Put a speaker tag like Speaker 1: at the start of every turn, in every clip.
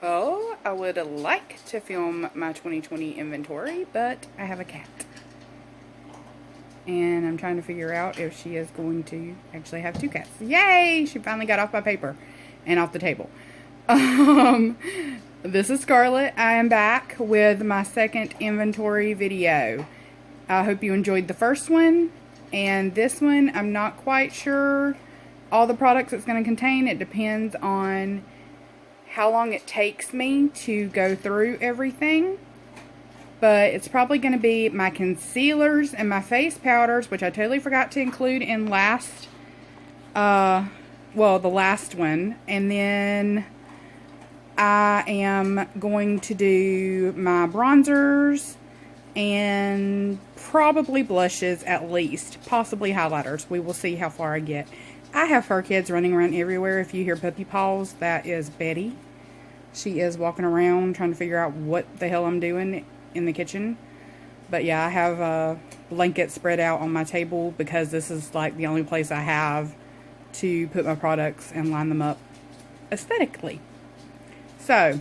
Speaker 1: Well, I would like to film my 2020 inventory, but I have a cat. And I'm trying to figure out if she is going to actually have two cats. Yay! She finally got off my paper and off the table. This is Scarlett. I am back with my second inventory video. I hope you enjoyed the first one. And this one, I'm not quite sure all the products it's going to contain. It depends on how long it takes me to go through everything. But it's probably going to be my concealers and my face powders, which I totally forgot to include in the last one. And then I am going to do my bronzers and probably blushes at least, possibly highlighters. We will see how far I get. I have fur kids running around everywhere. If you hear puppy paws, that is Betty. She is walking around trying to figure out what the hell I'm doing in the kitchen. But yeah, I have a blanket spread out on my table because this is like the only place I have to put my products and line them up aesthetically. So,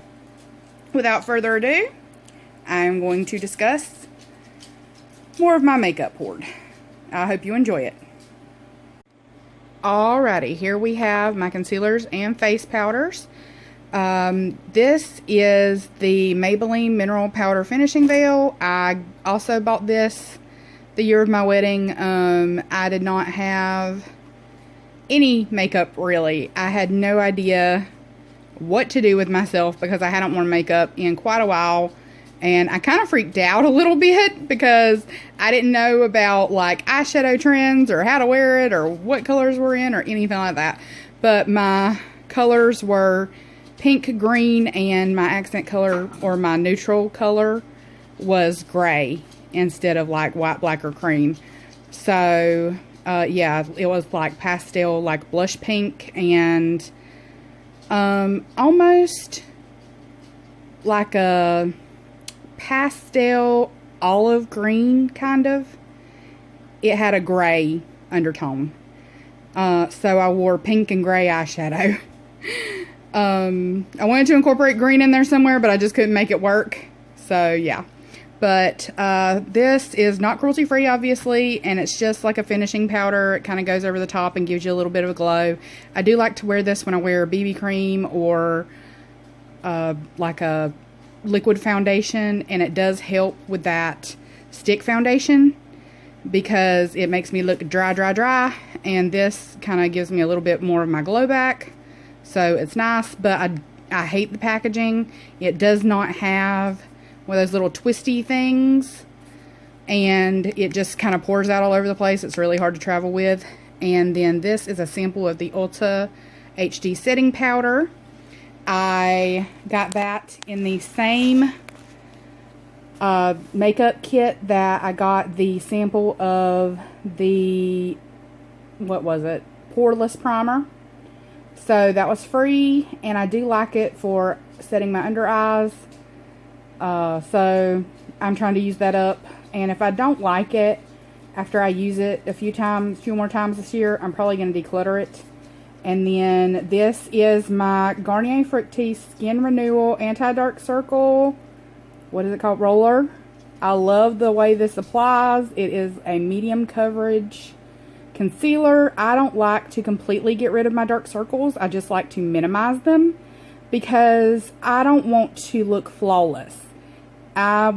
Speaker 1: without further ado, I'm going to discuss more of my makeup hoard. I hope you enjoy it. Alrighty, here we have my concealers and face powders. This is the Maybelline Mineral Powder Finishing Veil. I also bought this the year of my wedding. I did not have any makeup really. I had no idea what to do with myself because I hadn't worn makeup in quite a while. And I kind of freaked out a little bit because I didn't know about like eyeshadow trends or how to wear it or what colors were in or anything like that. But my colors were pink, green, and my accent color or my neutral color was gray instead of like white, black, or cream. So yeah, it was like pastel, like blush pink, and almost like a pastel olive green kind of. It had a gray undertone. So I wore pink and gray eyeshadow. I wanted to incorporate green in there somewhere, but I just couldn't make it work. So yeah. But this is not cruelty free, obviously, and it's just like a finishing powder. It kind of goes over the top and gives you a little bit of a glow. I do like to wear this when I wear BB cream or like a liquid foundation, and it does help with that stick foundation because it makes me look dry, and this kind of gives me a little bit more of my glow back. So it's nice, but I hate the packaging. It does not have one of those little twisty things, and it just kind of pours out all over the place. It's really hard to travel with. And then this is a sample of the Ulta HD setting powder. I got that in the same makeup kit that I got the sample of the, what was it, poreless primer. So that was free, and I do like it for setting my under eyes. So I'm trying to use that up. And if I don't like it after I use it a few more times this year, I'm probably going to declutter it. And then this is my Garnier Fructis Skin Renewal Anti-Dark Circle. What is it called? Roller. I love the way this applies. It is a medium coverage concealer. I don't like to completely get rid of my dark circles. I just like to minimize them because I don't want to look flawless. I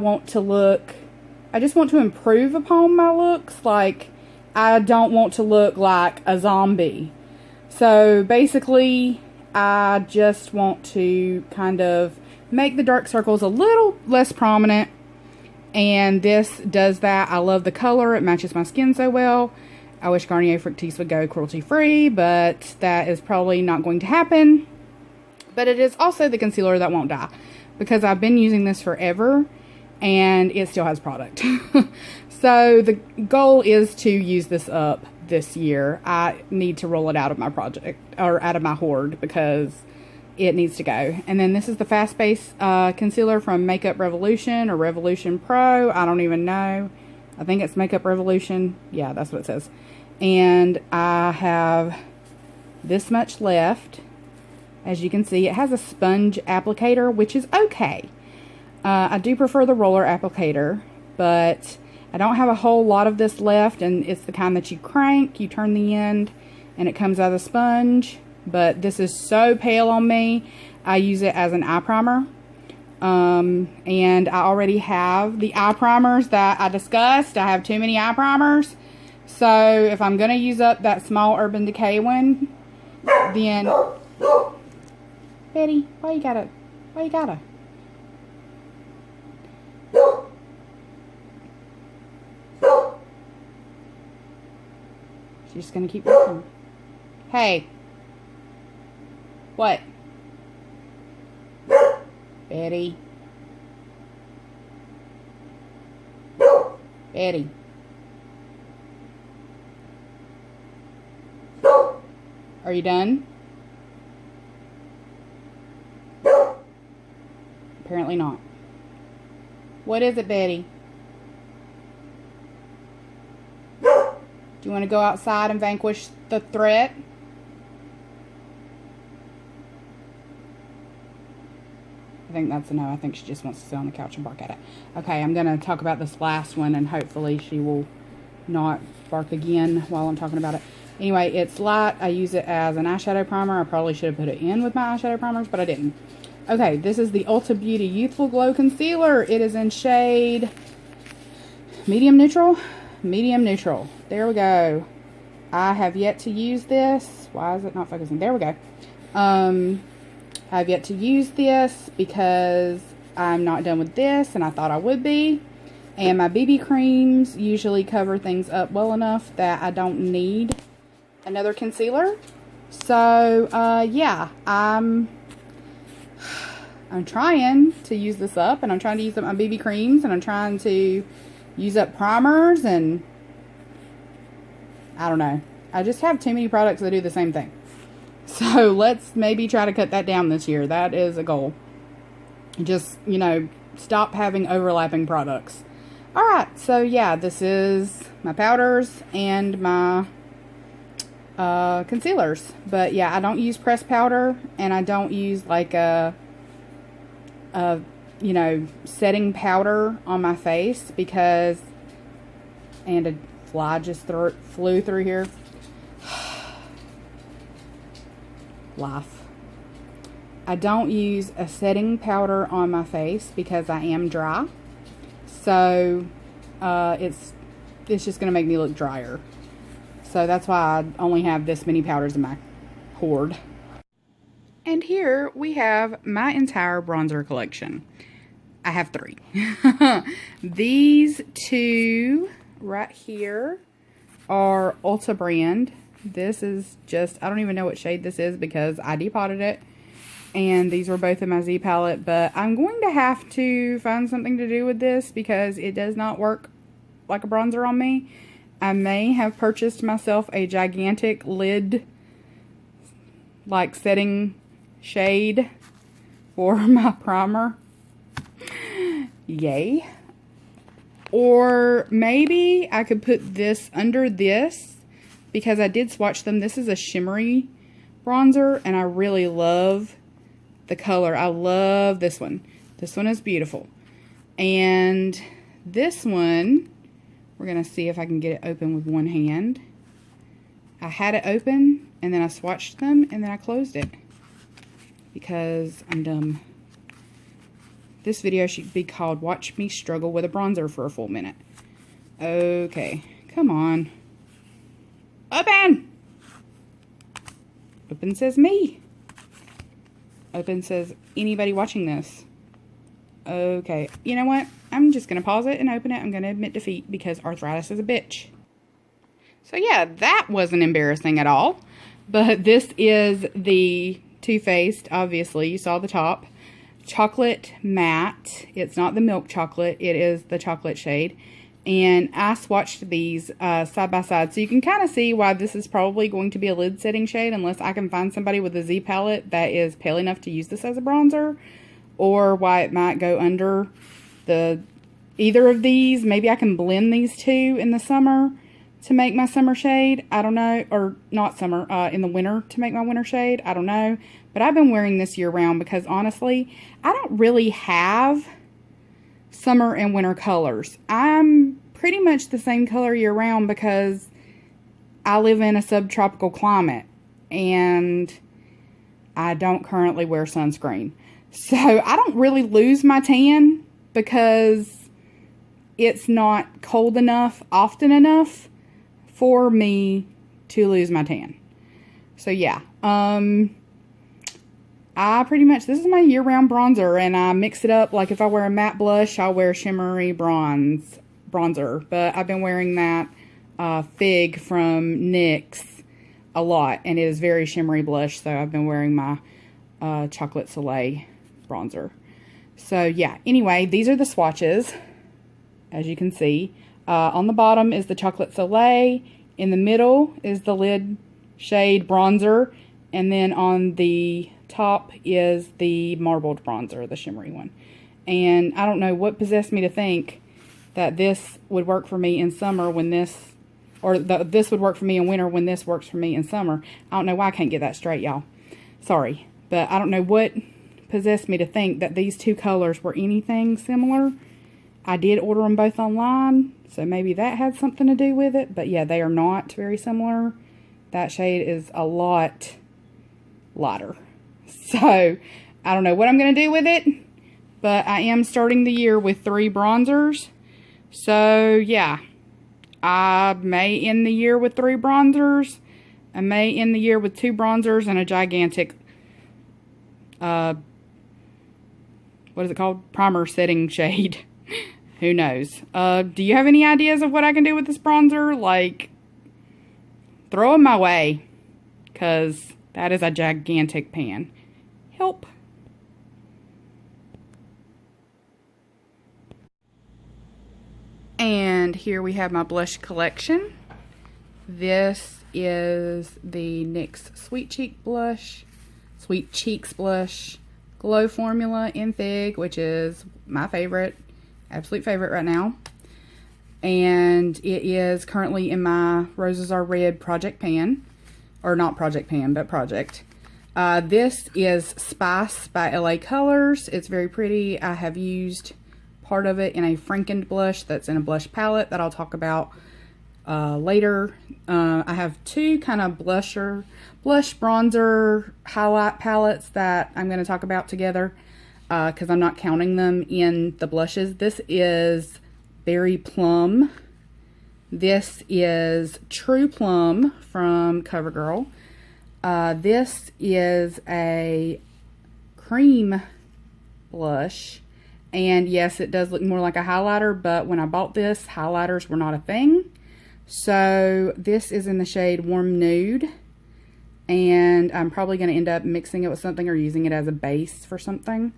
Speaker 1: just want to improve upon my looks. Like, I don't want to look like a zombie. So basically, I just want to kind of make the dark circles a little less prominent. And this does that. I love the color. It matches my skin so well. I wish Garnier Fructis would go cruelty-free, but that is probably not going to happen. But it is also the concealer that won't die, because I've been using this forever, and it still has product. So the goal is to use this up this year. I need to roll it out of my project, or out of my hoard, because it needs to go. And then this is the Fast Base concealer from Makeup Revolution, or Revolution Pro. I don't even know. I think it's Makeup Revolution. Yeah, that's what it says. And I have this much left. As you can see, it has a sponge applicator, which is okay. I do prefer the roller applicator, but I don't have a whole lot of this left, and it's the kind that you crank, you turn the end, and it comes out of the sponge. But this is so pale on me, I use it as an eye primer. And I already have the eye primers that I discussed. I have too many eye primers. So if I'm going to use up that small Urban Decay one, then... Betty, why you gotta? She's just gonna keep working. Hey. What? Betty. Betty. Are you done? Apparently not. What is it, Betty? Do you want to go outside and vanquish the threat? I think that's a no. I think she just wants to sit on the couch and bark at it. Okay, I'm going to talk about this last one, and hopefully she will not bark again while I'm talking about it. Anyway, it's light. I use it as an eyeshadow primer. I probably should have put it in with my eyeshadow primers, but I didn't. Okay, this is the Ulta Beauty Youthful Glow Concealer. It is in shade medium neutral. Medium neutral. There we go. I have yet to use this. Why is it not focusing? There we go. I have yet to use this because I'm not done with this, and I thought I would be. And my BB creams usually cover things up well enough that I don't need another concealer. So, yeah, I'm trying to use this up, and I'm trying to use up my BB creams, and I'm trying to use up primers, and I don't know. I just have too many products that do the same thing. So let's maybe try to cut that down this year. That is a goal. Just, you know, stop having overlapping products. Alright, so yeah, this is my powders and my concealers. But yeah, I don't use pressed powder, and I don't use like a you know, setting powder on my face because, and a fly just flew through here. Life. I don't use a setting powder on my face because I am dry. So, it's just going to make me look drier. So that's why I only have this many powders in my hoard. And here we have my entire bronzer collection. I have 3. These 2 right here are Ulta brand. This is just, I don't even know what shade this is because I depotted it. And these were both in my Z palette. But I'm going to have to find something to do with this because it does not work like a bronzer on me. I may have purchased myself a gigantic lid, like setting shade for my primer. Yay. Or maybe I could put this under this because I did swatch them. This is a shimmery bronzer and I really love the color. I love this one. This one is beautiful. And this one, we're going to see if I can get it open with one hand. I had it open and then I swatched them and then I closed it because I'm dumb. This video should be called Watch Me Struggle with a Bronzer for a Full Minute. Okay, come on. Open! Open says me. Open says anybody watching this. Okay, you know what? I'm just going to pause it and open it. I'm going to admit defeat because arthritis is a bitch. So yeah, that wasn't embarrassing at all. But this is the Too Faced, obviously. You saw the top. Chocolate matte. It's not the milk chocolate. It is the chocolate shade. And I swatched these side by side. So you can kind of see why this is probably going to be a lid setting shade unless I can find somebody with a Z palette that is pale enough to use this as a bronzer. Or why it might go under either of these. Maybe I can blend these two in the summer. to make my summer shade. I don't know, or not summer, in the winter to make my winter shade. I don't know, but I've been wearing this year round because honestly, I don't really have summer and winter colors. I'm pretty much the same color year round because I live in a subtropical climate and I don't currently wear sunscreen. So I don't really lose my tan because it's not cold enough often enough for me to lose my tan. So yeah, I pretty much, this is my year-round bronzer, and I mix it up. Like if I wear a matte blush, I'll wear shimmery bronzer. But I've been wearing that Fig from NYX a lot, and it is very shimmery blush. So I've been wearing my Chocolate Soleil bronzer. So yeah, anyway, these are the swatches, as you can see. On the bottom is the Chocolate Soleil. In the middle is the lid shade bronzer. And then on the top is the marbled bronzer, the shimmery one. And I don't know what possessed me to think that this would work for me in summer when this, or this would work for me in winter when this works for me in summer. I don't know why I can't get that straight, y'all. Sorry. But I don't know what possessed me to think that these two colors were anything similar. I did order them both online, so maybe that had something to do with it. But yeah, they are not very similar. That shade is a lot lighter. So, I don't know what I'm going to do with it, but I am starting the year with 3 bronzers. So, yeah, I may end the year with 3 bronzers. I may end the year with 2 bronzers and a gigantic, what is it called? Primer setting shade. Who knows? Do you have any ideas of what I can do with this bronzer? Like, throw them my way, because that is a gigantic pan. Help. And here we have my blush collection. This is the NYX Sweet Cheeks blush glow formula in Fig, which is my favorite, absolute favorite right now. And it is currently in my Roses Are Red project pan. Or not project pan, but project. This is Spice by LA Colors. It's very pretty. I have used part of it in a Frankened blush that's in a blush palette that I'll talk about later. I have 2 kind of blush bronzer highlight palettes that I'm going to talk about together because I'm not counting them in the blushes. This is Berry Plum. This is True Plum from CoverGirl. This is a cream blush. And yes, it does look more like a highlighter, but when I bought this, highlighters were not a thing. So this is in the shade Warm Nude. And I'm probably going to end up mixing it with something or using it as a base for something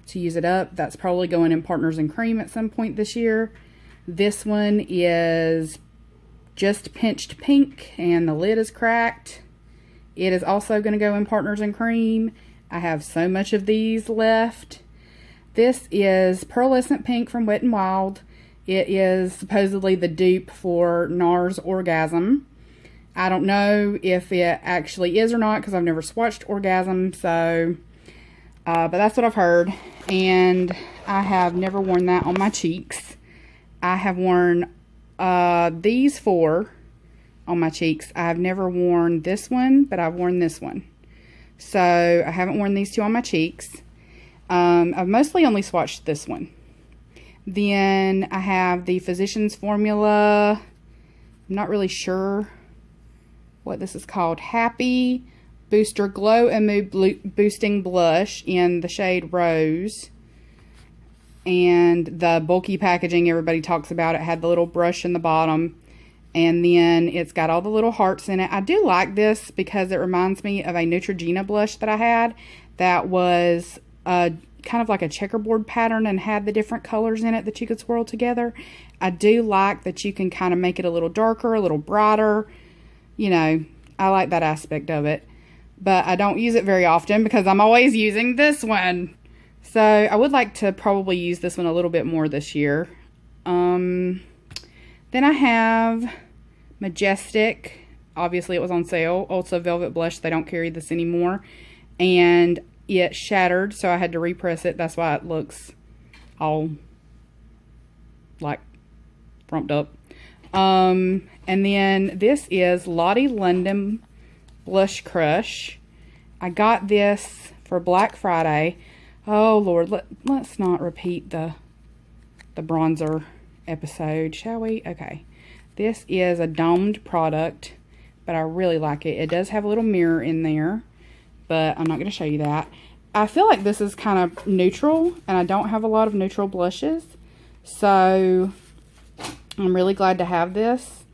Speaker 1: to use it up. That's probably going in Partners in Cream at some point this year. This one is Just Pinched Pink, and the lid is cracked. It is also going to go in Partners in Cream. I have so much of these left. This is Pearlescent Pink from Wet n Wild. It is supposedly the dupe for NARS Orgasm. I don't know if it actually is or not because I've never swatched Orgasm, so but that's what I've heard. And I have never worn that on my cheeks. I have worn these 4 on my cheeks. I've never worn this one, but I've worn this one. So I haven't worn these 2 on my cheeks. I've mostly only swatched this one. Then I have the Physicians Formula. I'm not really sure what this is called. Happy Booster Glow and Mood Boosting Blush in the shade Rose. And the bulky packaging, everybody talks about it, had the little brush in the bottom. And then it's got all the little hearts in it. I do like this because it reminds me of a Neutrogena blush that I had that was kind of like a checkerboard pattern and had the different colors in it that you could swirl together. I do like that you can kind of make it a little darker, a little brighter. You know, I like that aspect of it. But I don't use it very often because I'm always using this one. So I would like to probably use this one a little bit more this year. Then I have Majestic. Obviously, it was on sale. Also, Velvet Blush. They don't carry this anymore. And it shattered, so I had to repress it. That's why it looks all, like, frumped up. And then this is Lottie London Blush Crush. I got this for Black Friday. Oh, Lord. Let's not repeat the bronzer episode, shall we? Okay. This is a domed product, but I really like it. It does have a little mirror in there, but I'm not going to show you that. I feel like this is kind of neutral, and I don't have a lot of neutral blushes, so I'm really glad to have this,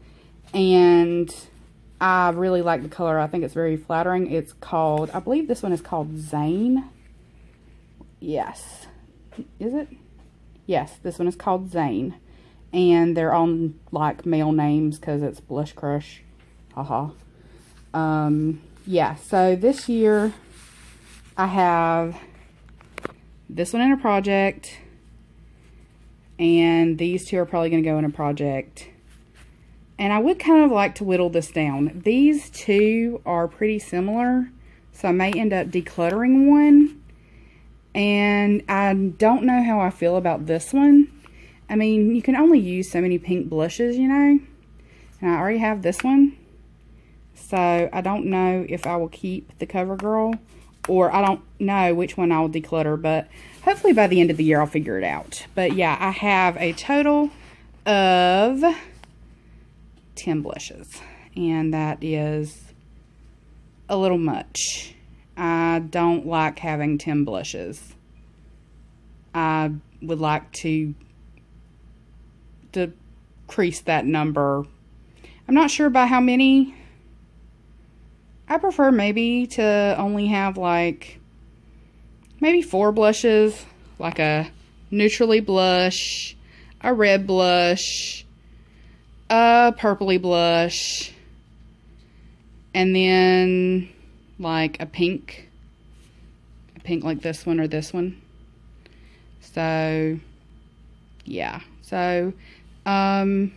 Speaker 1: and I really like the color. I think it's very flattering. It's called, I believe this one is called Zane. Yes. Is it? Yes, this one is called Zane. And they're on, like, male names because it's Blush Crush. Haha. Yeah, so this year I have this one in a project. And these two are probably going to go in a project. And I would kind of like to whittle this down. These two are pretty similar. So I may end up decluttering one. And I don't know how I feel about this one. I mean, you can only use so many pink blushes, you know. And I already have this one. So I don't know if I will keep the CoverGirl. Or I don't know which one I'll declutter. But hopefully by the end of the year I'll figure it out. But yeah, I have a total of 10 blushes. And that is a little much. I don't like having 10 blushes. I would like to decrease that number. I'm not sure by how many. I prefer maybe to only have like maybe 4 blushes, like a neutrally blush, a red blush, a purpley blush, and then like a pink like this one or this one. So yeah, so and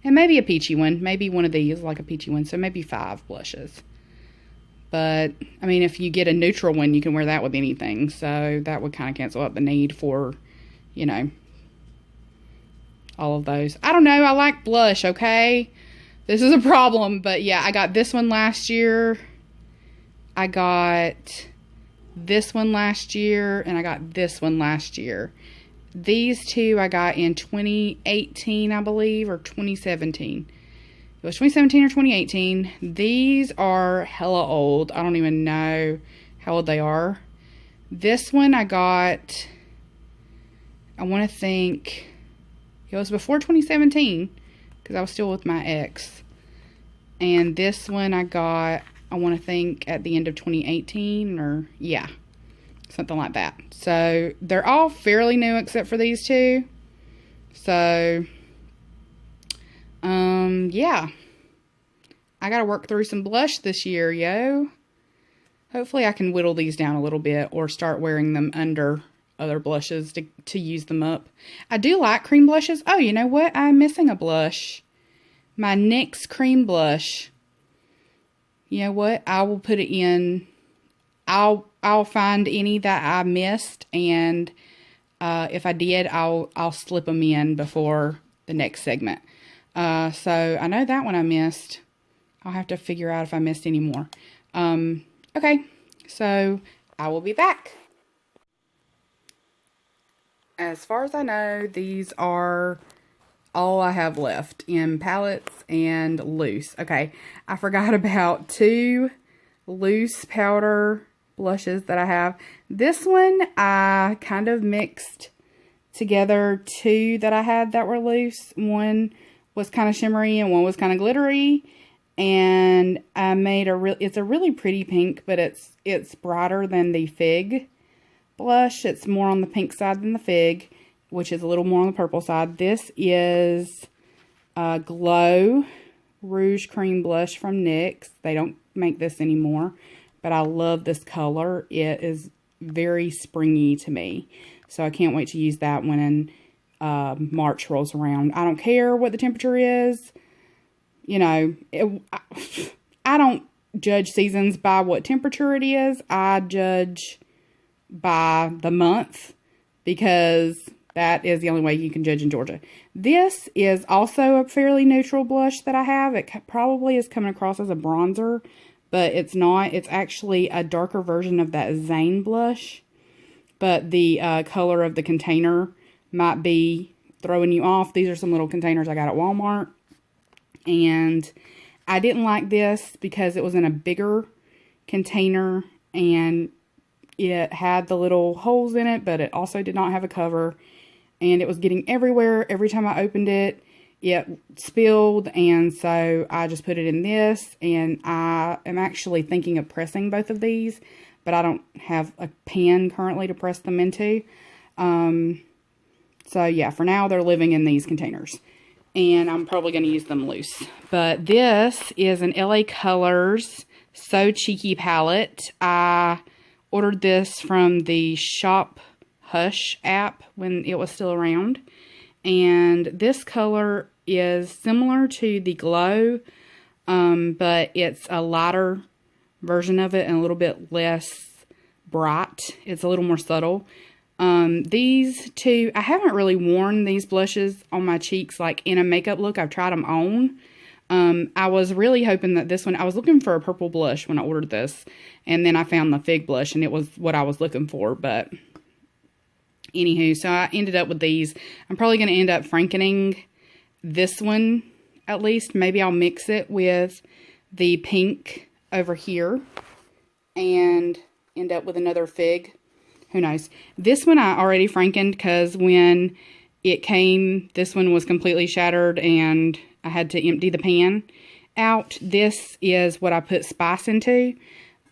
Speaker 1: maybe a peachy one, maybe one of these, like a peachy one, so maybe 5 blushes. But I mean, if you get a neutral one, you can wear that with anything, so that would kind of cancel out the need for, you know, all of those. I don't know, I like blush, okay? This is a problem, but yeah, I got this one last year. I got this one last year, and I got this one last year. These two I got in 2018, I believe, or 2017. It was 2017 or 2018. These are hella old. I don't even know how old they are. This one I got, I want to think, it was before 2017, because I was still with my ex. And this one I got, I want to think, at the end of 2018, or yeah, something like that. So they're all fairly new except for these two. So yeah, I gotta work through some blush this year, yo. Hopefully I can whittle these down a little bit, or start wearing them under other blushes to use them up. I do like cream blushes. Oh, you know what? I'm missing a blush. My NYX cream blush. You know what? I will put it in. I'll find any that I missed, and if I did, I'll slip them in before the next segment. So I know that one I missed. I'll have to figure out if I missed any more. Okay, so I will be back. As far as I know, these are all I have left in palettes and loose. Okay, I forgot about 2 loose powder blushes that I have. This one I kind of mixed together 2 that I had that were loose. One was kind of shimmery and one was kind of glittery, and I made it's a really pretty pink, but it's brighter than the Fig blush. It's more on the pink side than the Fig, which is a little more on the purple side. This is Glow Rouge Cream Blush from NYX. They don't make this anymore, but I love this color. It is very springy to me, so I can't wait to use that when March rolls around. I don't care what the temperature is. you know, I don't judge seasons by what temperature it is. I judge by the month, because that is the only way you can judge in Georgia. This is also a fairly neutral blush that I have. It probably is coming across as a bronzer, but it's not. It's actually a darker version of that Zane blush, but the color of the container might be throwing you off. These are some little containers I got at Walmart, and I didn't like this because it was in a bigger container, and it had the little holes in it, but it also did not have a cover, and it was getting everywhere. Every time I opened it, it spilled, and so I just put it in this, and I am actually thinking of pressing both of these, but I don't have a pan currently to press them into. So yeah, for now they're living in these containers, and I'm probably going to use them loose. But this is an LA Colors So Cheeky palette. I ordered this from the Shop Hush app when it was still around, and this color is similar to the Glow, but it's a lighter version of it and a little bit less bright. It's a little more subtle. These two, I haven't really worn these blushes on my cheeks like in a makeup look. I've tried them on. I was really hoping that this one, I was looking for a purple blush when I ordered this, and then I found the Fig blush, and it was what I was looking for. But anywho, so I ended up with these. I'm probably going to end up frankening this one at least. Maybe I'll mix it with the pink over here and end up with another Fig. Who knows? This one I already frankened because when it came, this one was completely shattered and I had to empty the pan out. This is what I put spice into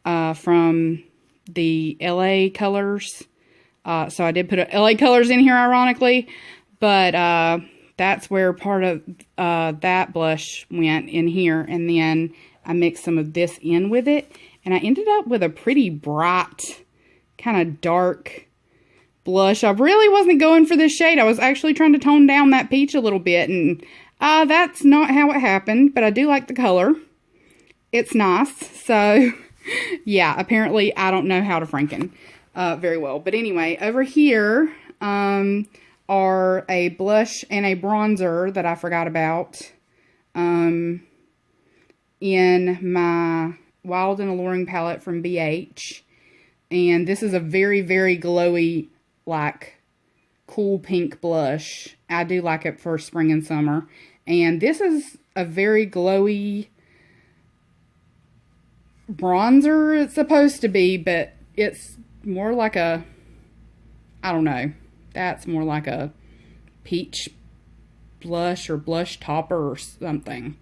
Speaker 1: from the LA Colors. So I did put LA Colors in here, ironically, but that's where part of that blush went in here. And then I mixed some of this in with it, and I ended up with a pretty bright, kind of dark blush. I really wasn't going for this shade. I was actually trying to tone down that peach a little bit, and that's not how it happened, but I do like the color. It's nice. So yeah, apparently I don't know how to franken very well. But anyway, over here are a blush and a bronzer that I forgot about in my Wild and Alluring palette from BH. And this is a very, very glowy, like, cool pink blush. I do like it for spring and summer. And this is a very glowy bronzer, it's supposed to be, but it's more like a, I don't know, that's more like a peach blush or blush topper or something.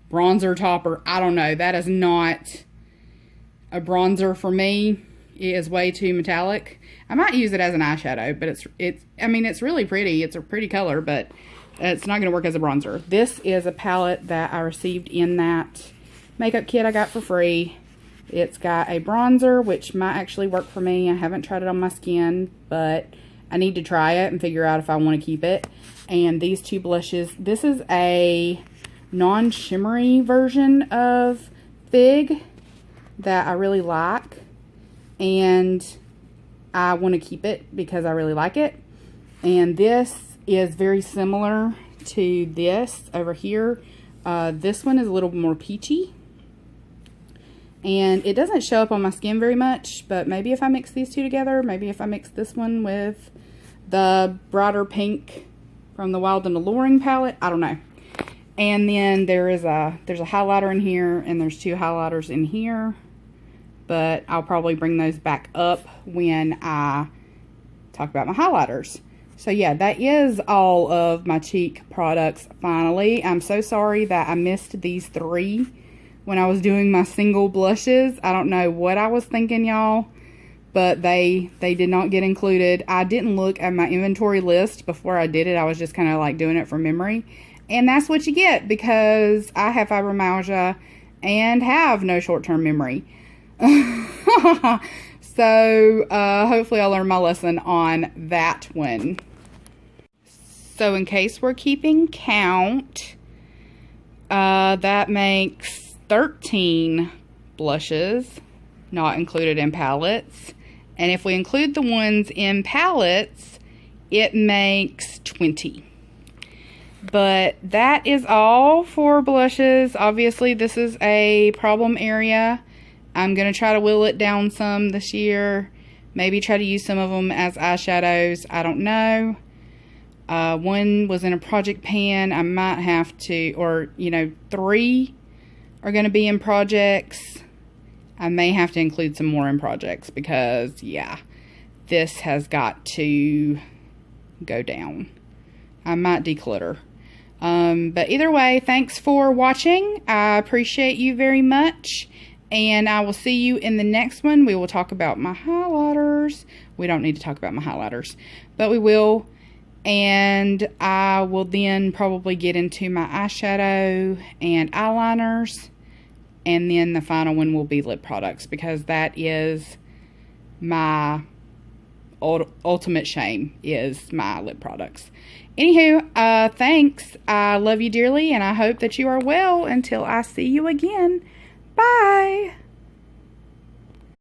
Speaker 1: Bronzer topper, I don't know. That is not a bronzer for me. It is way too metallic. I might use it as an eyeshadow, but I mean, it's really pretty. It's a pretty color, but it's not going to work as a bronzer. This is a palette that I received in that makeup kit I got for free. It's got a bronzer, which might actually work for me. I haven't tried it on my skin, but I need to try it and figure out if I want to keep it. And these two blushes. This is a non-shimmery version of Fig that I really like, and I want to keep it because I really like it. And this is very similar to this over here. This one is a little more peachy, and it doesn't show up on my skin very much, but maybe if I mix these two together, maybe if I mix this one with the brighter pink from the Wild and Alluring palette, I don't know. And then there's a highlighter in here, and there's two highlighters in here, but I'll probably bring those back up when I talk about my highlighters. So yeah, that is all of my cheek products finally. I'm so sorry that I missed these three when I was doing my single blushes. I don't know what I was thinking, y'all, but they did not get included. I didn't look at my inventory list before I did it. I was just kind of like doing it from memory. And that's what you get because I have fibromyalgia and have no short-term memory. So hopefully I'll learn my lesson on that one. So in case we're keeping count, that makes 13 blushes, not included in palettes. And if we include the ones in palettes, it makes 20. But that is all for blushes. Obviously, this is a problem area. I'm going to try to whittle it down some this year. Maybe try to use some of them as eyeshadows. I don't know. One was in a project pan. I might have to, or, you know, 3 are going to be in projects. I may have to include some more in projects because, yeah, this has got to go down. I might declutter. But either way, thanks for watching. I appreciate you very much. And I will see you in the next one. We will talk about my highlighters. We don't need to talk about my highlighters, but we will. And I will then probably get into my eyeshadow and eyeliners. And then the final one will be lip products, because that is my ultimate shame, is my lip products. Anywho, thanks. I love you dearly, and I hope that you are well until I see you again. Bye.